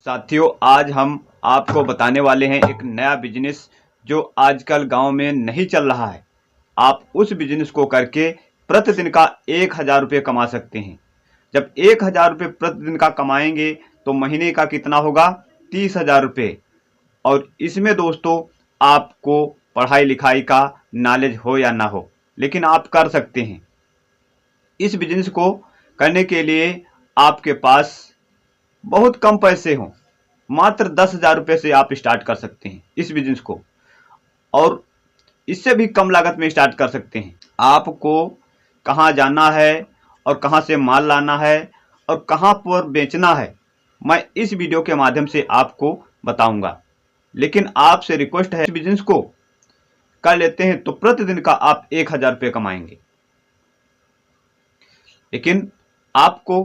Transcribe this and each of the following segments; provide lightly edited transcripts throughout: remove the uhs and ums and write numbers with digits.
साथियों, आज हम आपको बताने वाले हैं एक नया बिजनेस जो आजकल गांव में नहीं चल रहा है। आप उस बिजनेस को करके प्रतिदिन का 1,000 रुपये कमा सकते हैं। जब 1,000 रुपये प्रतिदिन का कमाएंगे तो महीने का कितना होगा? 30,000 रुपये। और इसमें दोस्तों आपको पढ़ाई लिखाई का नॉलेज हो या ना हो, लेकिन आप कर सकते हैं। इस बिजनेस को करने के लिए आपके पास बहुत कम पैसे हों, मात्र 10,000 रुपये से आप स्टार्ट कर सकते हैं इस बिजनेस को, और इससे भी कम लागत में स्टार्ट कर सकते हैं। आपको कहाँ जाना है और कहाँ से माल लाना है और कहाँ पर बेचना है, मैं इस वीडियो के माध्यम से आपको बताऊंगा। लेकिन आपसे रिक्वेस्ट है, इस बिजनेस को कर लेते हैं तो प्रतिदिन का आप 1,000 रुपये कमाएंगे। लेकिन आपको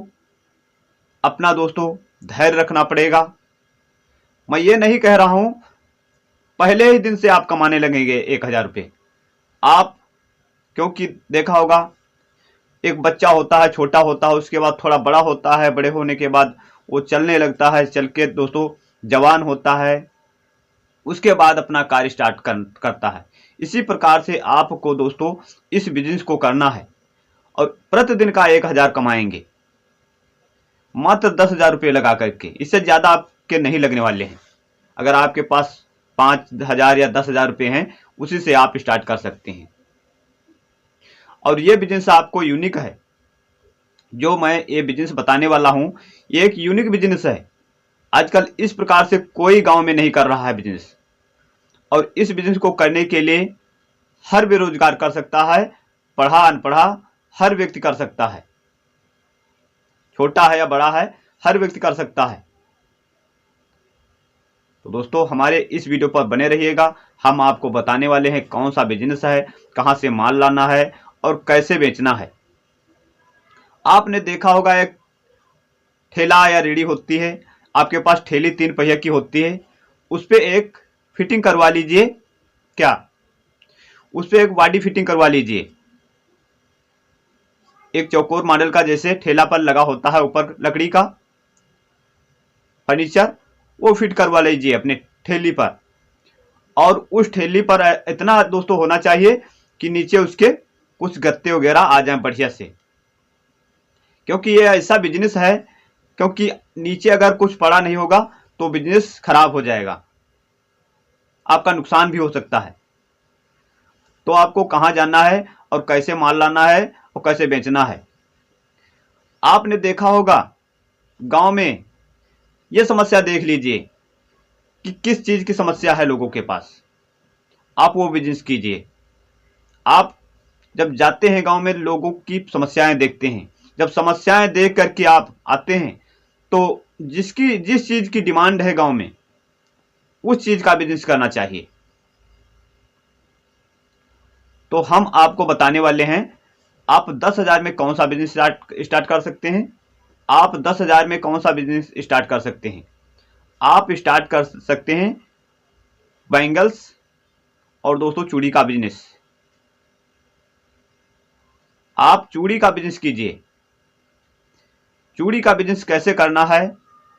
अपना दोस्तों धैर्य रखना पड़ेगा। मैं ये नहीं कह रहा हूं पहले ही दिन से आप कमाने लगेंगे 1,000 रुपये। आप, क्योंकि देखा होगा एक बच्चा होता है, छोटा होता है, उसके बाद थोड़ा बड़ा होता है, बड़े होने के बाद वो चलने लगता है, चल के दोस्तों जवान होता है, उसके बाद अपना कार्य स्टार्ट करता है। इसी प्रकार से आपको दोस्तों इस बिजनेस को करना है और प्रतिदिन का 1,000 कमाएंगे, मात्र 10,000 रुपये लगा करके। इससे ज़्यादा आपके नहीं लगने वाले हैं। अगर आपके पास 5,000 या 10,000 रुपये हैं, उसी से आप स्टार्ट कर सकते हैं। और ये बिजनेस आपको यूनिक है। जो मैं ये बिजनेस बताने वाला हूँ, ये एक यूनिक बिजनेस है। आजकल इस प्रकार से कोई गांव में नहीं कर रहा है बिजनेस। और इस बिजनेस को करने के लिए हर बेरोजगार कर सकता है, पढ़ा अनपढ़ा हर व्यक्ति कर सकता है, छोटा है या बड़ा है, हर व्यक्ति कर सकता है। तो दोस्तों हमारे इस वीडियो पर बने रहिएगा। हम आपको बताने वाले हैं कौन सा बिजनेस है, कहां से माल लाना है और कैसे बेचना है। आपने देखा होगा एक ठेला या रेहड़ी होती है, आपके पास ठेली 3 पहिया की होती है, उस पर एक फिटिंग करवा लीजिए। क्या उस पर एक बॉडी फिटिंग करवा लीजिए, एक चौकोर मॉडल का, जैसे ठेला पर लगा होता है ऊपर लकड़ी का फर्नीचर, वो फिट करवा लीजिए अपने ठेली पर। और उस ठेली पर इतना दोस्तों होना चाहिए कि नीचे उसके कुछ गत्ते वगैरह आ जाएं बढ़िया से, क्योंकि ये ऐसा बिजनेस है, क्योंकि नीचे अगर कुछ पड़ा नहीं होगा तो बिजनेस खराब हो जाएगा, आपका नुकसान भी हो सकता है। तो आपको कहाँ जाना है और कैसे माल लाना है और कैसे बेचना है। आपने देखा होगा गांव में, ये समस्या देख लीजिए कि किस चीज की समस्या है लोगों के पास, आप वो बिजनेस कीजिए। आप जब जाते हैं गांव में, लोगों की समस्याएं देखते हैं, जब समस्याएं देख करके आप आते हैं तो जिस चीज की डिमांड है गांव में, उस चीज का बिजनेस करना चाहिए। तो हम आपको बताने वाले हैं, आप 10,000 में कौन सा बिजनेस स्टार्ट कर सकते हैं। आप 10,000 में कौन सा बिजनेस स्टार्ट कर सकते हैं। आप स्टार्ट कर सकते हैं बैंगल्स और दोस्तों चूड़ी का बिजनेस। आप चूड़ी का बिजनेस कीजिए। चूड़ी का बिजनेस कैसे करना है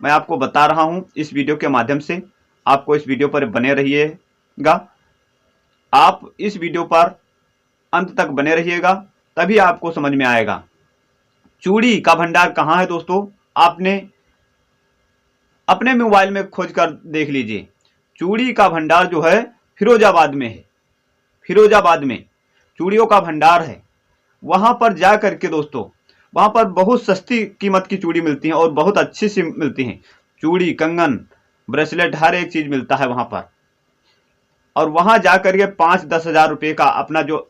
मैं आपको बता रहा हूं इस वीडियो के माध्यम से। आपको इस वीडियो पर बने रहिएगा, आप इस वीडियो पर अंत तक बने रहिएगा, तभी आपको समझ में आएगा। चूड़ी का भंडार कहाँ है दोस्तों, आपने अपने मोबाइल में खोज कर देख लीजिए। चूड़ी का भंडार जो है फिरोजाबाद में है। फिरोजाबाद में चूड़ियों का भंडार है। वहां पर जा करके दोस्तों, वहां पर बहुत सस्ती कीमत की चूड़ी मिलती हैं और बहुत अच्छी सी मिलती हैं। चूड़ी, कंगन, ब्रेसलेट, हर एक चीज मिलता है वहां पर। और वहां जा करके 5-10 हजार रुपये का अपना जो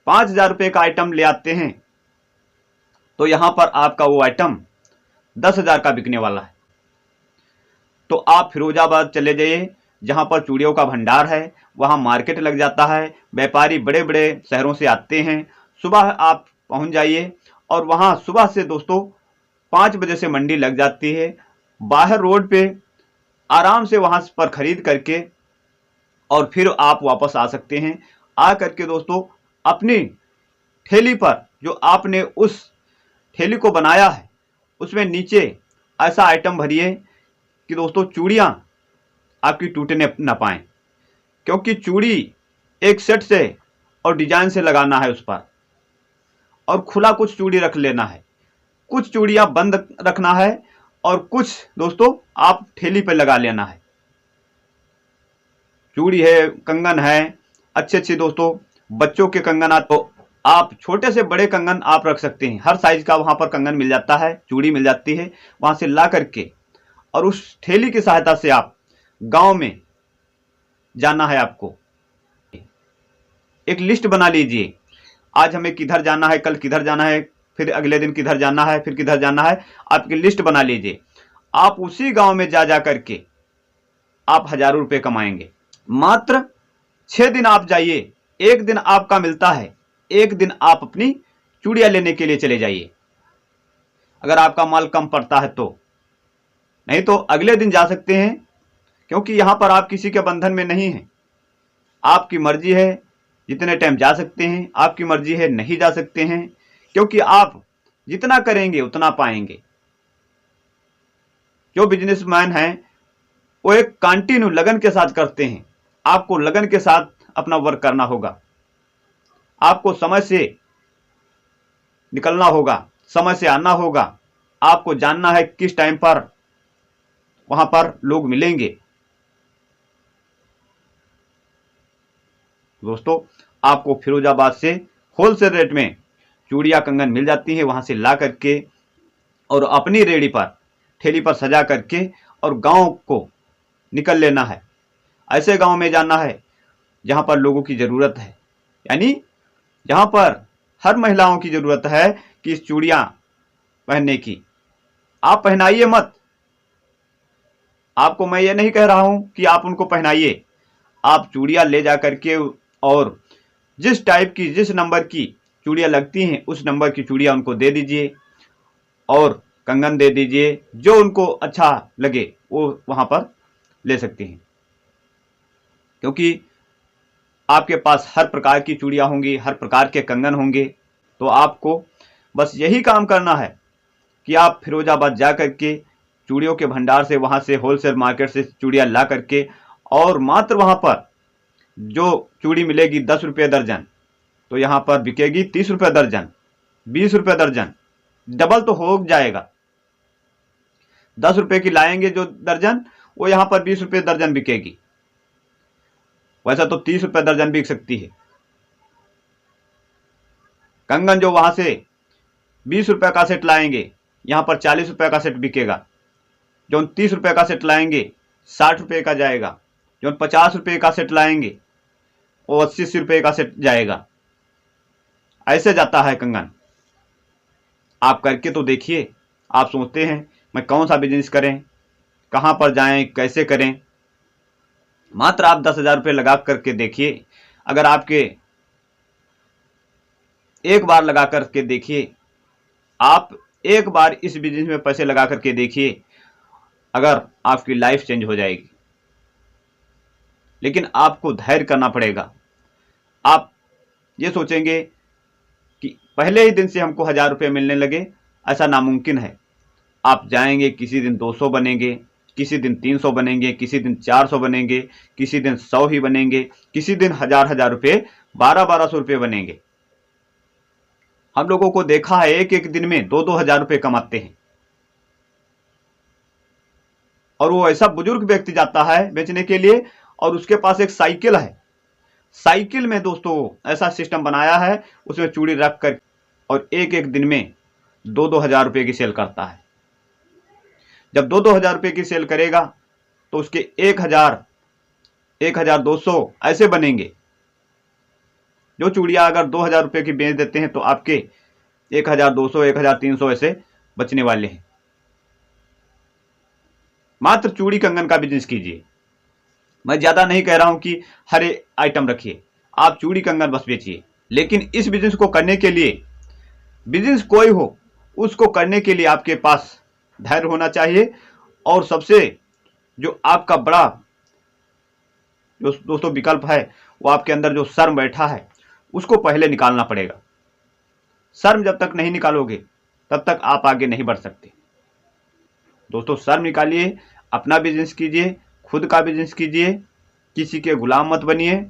5,000 रुपये का आइटम ले आते हैं, तो यहां पर आपका वो आइटम 10,000 का बिकने वाला है। तो आप फिरोजाबाद चले जाइए, जहां पर चूड़ियों का भंडार है। वहां मार्केट लग जाता है, व्यापारी बड़े बड़े शहरों से आते हैं। सुबह आप पहुंच जाइए और वहां सुबह से दोस्तों 5 बजे से मंडी लग जाती है। बाहर रोड पे आराम से वहां पर खरीद करके और फिर आप वापस आ सकते हैं। आ करके दोस्तों अपनी ठेली पर, जो आपने उस ठेली को बनाया है, उसमें नीचे ऐसा आइटम भरिए कि दोस्तों चूड़ियां आपकी टूटने ना पाए, क्योंकि चूड़ी एक सेट से और डिजाइन से लगाना है उस पर, और खुला कुछ चूड़ी रख लेना है, कुछ चूड़ियां बंद रखना है और कुछ दोस्तों आप ठेली पे लगा लेना है। चूड़ी है, कंगन है, अच्छे अच्छे दोस्तों बच्चों के कंगन तो आप छोटे से बड़े कंगन आप रख सकते हैं, हर साइज का वहां पर कंगन मिल जाता है, चूड़ी मिल जाती है, वहां से ला करके और उस ठेली की सहायता से आप गांव में जाना है। आपको एक लिस्ट बना लीजिए, आज हमें किधर जाना है, कल किधर जाना है, फिर अगले दिन किधर जाना है, फिर किधर जाना है, आपकी लिस्ट बना लीजिए। आप उसी गांव में जा करके आप हजारों रुपए कमाएंगे। मात्र 6 दिन आप जाइए, एक दिन आपका मिलता है, एक दिन आप अपनी चूड़ियां लेने के लिए चले जाइए, अगर आपका माल कम पड़ता है तो, नहीं तो अगले दिन जा सकते हैं, क्योंकि यहां पर आप किसी के बंधन में नहीं हैं। आपकी मर्जी है, जितने टाइम जा सकते हैं, आपकी मर्जी है नहीं जा सकते हैं, क्योंकि आप जितना करेंगे उतना पाएंगे। जो बिजनेसमैन हैं वो एक कंटिन्यू लगन के साथ करते हैं। आपको लगन के साथ अपना वर्क करना होगा, आपको समय से निकलना होगा, समय से आना होगा, आपको जानना है किस टाइम पर वहां पर लोग मिलेंगे। दोस्तों आपको फिरोजाबाद से होलसेल रेट में चूड़ियां कंगन मिल जाती है, वहां से ला करके और अपनी रेडी पर ठेली पर सजा करके और गांव को निकल लेना है। ऐसे गांव में जाना है जहां पर लोगों की जरूरत है, यानी जहां पर हर महिलाओं की जरूरत है कि इस चूड़ियां पहनने की। आप पहनाइए मत, आपको मैं ये नहीं कह रहा हूं कि आप उनको पहनाइए, आप चूड़ियां ले जा करके और जिस टाइप की, जिस नंबर की चूड़ियां लगती हैं उस नंबर की चूड़ियां उनको दे दीजिए और कंगन दे दीजिए, जो उनको अच्छा लगे वो वहां पर ले सकते हैं। क्योंकि आपके पास हर प्रकार की चूड़ियां होंगी, हर प्रकार के कंगन होंगे, तो आपको बस यही काम करना है कि आप फिरोजाबाद जा करके चूड़ियों के भंडार से, वहां से होलसेल मार्केट से चूड़ियां ला करके और मात्र वहां पर जो चूड़ी मिलेगी 10 रुपये दर्जन, तो यहां पर बिकेगी 30 रुपये दर्जन, 20 रुपये दर्जन, डबल तो हो जाएगा। 10 रुपये की लाएंगे जो दर्जन, वो यहां पर 20 रुपये दर्जन बिकेगी, वैसा तो 30 रुपये दर्जन बिक सकती है। कंगन जो वहां से 20 रुपये का सेट लाएंगे, यहां पर 40 रुपये का सेट बिकेगा। जो 30 रुपये का सेट लाएंगे 60 रुपये का जाएगा, जो 50 रुपये का सेट लाएंगे वो 80 रुपये का सेट जाएगा। ऐसे जाता है कंगन। आप करके तो देखिए। आप सोचते हैं मैं कौन सा बिजनेस करें, कहां पर जाएं, कैसे करें। मात्र आप 10,000 रुपये लगा करके देखिए। अगर आपके एक बार लगा करके देखिए, आप एक बार इस बिजनेस में पैसे लगा करके देखिए, अगर आपकी लाइफ चेंज हो जाएगी। लेकिन आपको धैर्य करना पड़ेगा। आप ये सोचेंगे कि पहले ही दिन से हमको 1000 रुपये मिलने लगे, ऐसा नामुमकिन है। आप जाएंगे, किसी दिन 200 बनेंगे, किसी दिन 300 बनेंगे, किसी दिन 400 बनेंगे, किसी दिन 100 ही बनेंगे, किसी दिन 1000 रुपये, 1200 रुपये बनेंगे। हम लोगों को देखा है एक एक दिन में 2 हजार रुपये कमाते हैं। और वो ऐसा बुजुर्ग व्यक्ति जाता है बेचने के लिए और उसके पास एक साइकिल है। साइकिल में दोस्तों ऐसा सिस्टम बनाया है, उसमें चूड़ी रख कर और एक एक दिन में 2 हजार रुपये की सेल करता है। जब 2 हजार रुपये की सेल करेगा तो उसके 1000, 1200 ऐसे बनेंगे। जो चूड़ियां अगर 2000 रुपये की बेच देते हैं तो आपके 1200, 1300 ऐसे बचने वाले हैं। मात्र चूड़ी कंगन का बिजनेस कीजिए। मैं ज्यादा नहीं कह रहा हूं कि हर आइटम रखिए, आप चूड़ी कंगन बस बेचिए। लेकिन इस बिजनेस को करने के लिए, बिजनेस कोई हो उसको करने के लिए आपके पास धैर्य होना चाहिए। और सबसे जो आपका बड़ा जो दोस्तों विकल्प है, वो आपके अंदर जो शर्म बैठा है उसको पहले निकालना पड़ेगा। शर्म जब तक नहीं निकालोगे तब तक आप आगे नहीं बढ़ सकते। दोस्तों शर्म निकालिए, अपना बिजनेस कीजिए, खुद का बिजनेस कीजिए, किसी के गुलाम मत बनिए।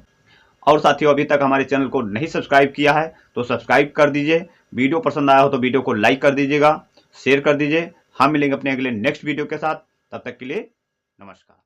और साथियों, अभी तक हमारे चैनल को नहीं सब्सक्राइब किया है तो सब्सक्राइब कर दीजिए। वीडियो पसंद आया हो तो वीडियो को लाइक कर दीजिएगा, शेयर कर दीजिए। हम मिलेंगे अपने अगले नेक्स्ट वीडियो के साथ। तब तक के लिए नमस्कार।